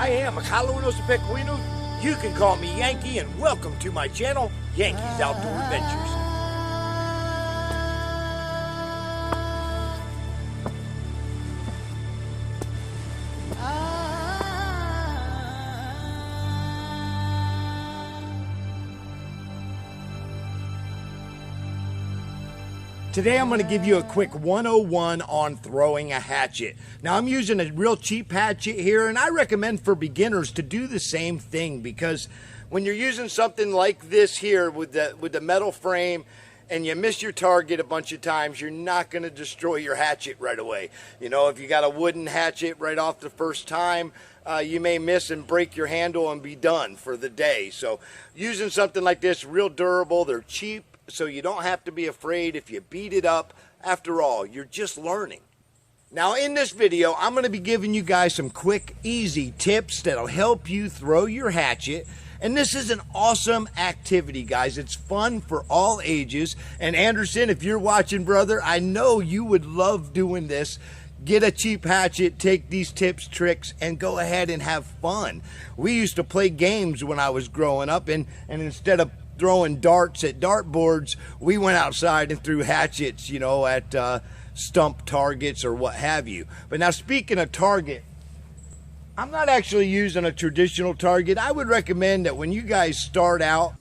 I am a Kalunos Pequeno. You can call me Yankee, and welcome to my channel, Yankees Outdoor Adventures. Today I'm going to give you a quick 101 on throwing a hatchet. Now I'm using a real cheap hatchet here, and I recommend for beginners to do the same thing, because when you're using something like this here with the metal frame and you miss your target a bunch of times, you're not going to destroy your hatchet right away. You know, if you got a wooden hatchet right off the first time, you may miss and break your handle and be done for the day. So using something like this, real durable, they're cheap, so you don't have to be afraid if you beat it up. After all, you're just learning. Now in this video, I'm going to be giving you guys some quick, easy tips that'll help you throw your hatchet. And this is an awesome activity, guys. It's fun for all ages. And Anderson, if you're watching, brother, I know you would love doing this. Get a cheap hatchet, take these tips, tricks, and go ahead and have fun. We used to play games when I was growing up, and instead of throwing darts at dartboards, we went outside and threw hatchets, you know, at stump targets or what have you. But now, speaking of target, I'm not actually using a traditional target. I would recommend that when you guys start out,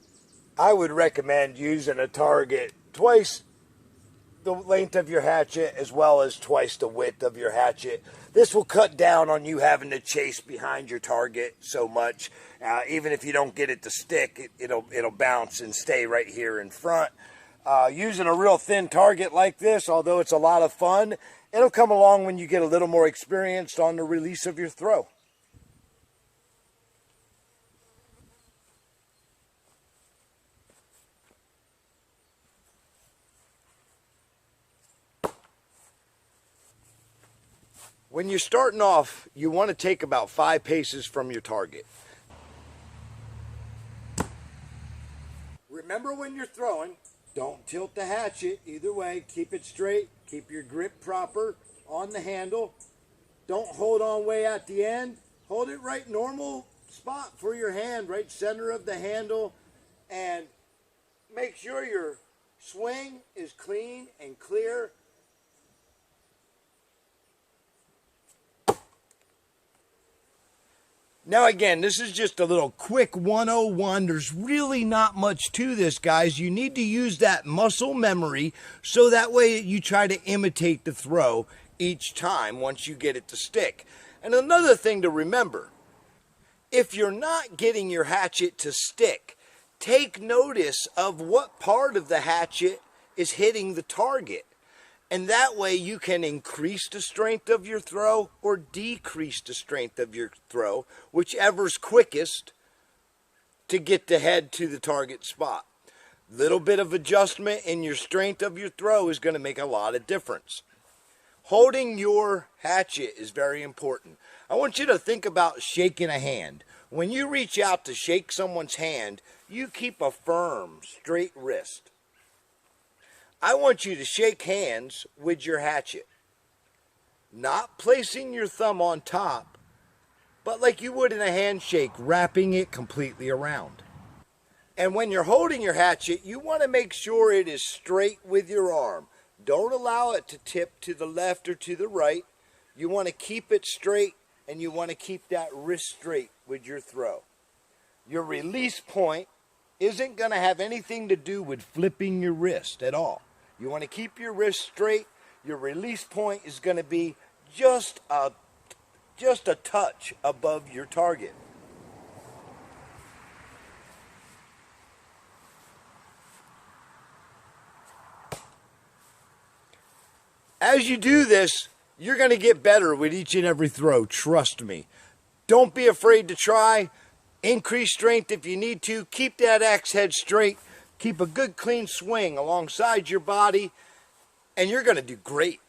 I would recommend using a target twice the length of your hatchet as well as twice the width of your hatchet. This will cut down on you having to chase behind your target so much. Even if you don't get it to stick, it'll bounce and stay right here in front. Using a real thin target like this, although it's a lot of fun, it'll come along when you get a little more experienced on the release of your throw. When you're starting off, you want to take about 5 paces from your target. Remember, when you're throwing, don't tilt the hatchet either way. Keep it straight. Keep your grip proper on the handle. Don't hold on way at the end. Hold it right normal spot for your hand, right center of the handle. And make sure your swing is clean and clear. Now again, this is just a little quick 101. There's really not much to this, guys. You need to use that muscle memory so that way you try to imitate the throw each time once you get it to stick. And another thing to remember, if you're not getting your hatchet to stick, take notice of what part of the hatchet is hitting the target. And that way you can increase the strength of your throw or decrease the strength of your throw, whichever's quickest to get the head to the target spot. Little bit of adjustment in your strength of your throw is going to make a lot of difference. Holding your hatchet is very important. I want you to think about shaking a hand. When you reach out to shake someone's hand, you keep a firm, straight wrist. I want you to shake hands with your hatchet, not placing your thumb on top, but like you would in a handshake, wrapping it completely around. And when you're holding your hatchet, you want to make sure it is straight with your arm. Don't allow it to tip to the left or to the right. You want to keep it straight, and you want to keep that wrist straight with your throw. Your release point isn't going to have anything to do with flipping your wrist at all. You want to keep your wrist straight. Your release point is going to be just a touch above your target. As you do this, you're going to get better with each and every throw, trust me. Don't be afraid to try. Increase strength if you need to. Keep that axe head straight. Keep a good clean swing alongside your body, and you're going to do great.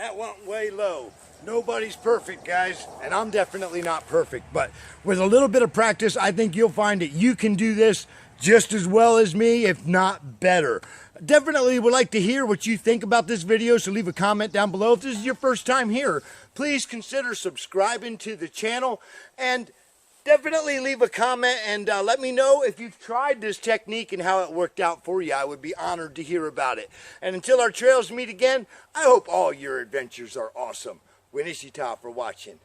That went way low. Nobody's perfect, guys, and I'm definitely not perfect, but with a little bit of practice, I think you'll find that you can do this just as well as me, if not better. Definitely would like to hear what you think about this video, so leave a comment down below. If this is your first time here, please consider subscribing to the channel, and definitely leave a comment and let me know if you've tried this technique and how it worked out for you. I would be honored to hear about it. And until our trails meet again, I hope all your adventures are awesome. Winishita for watching.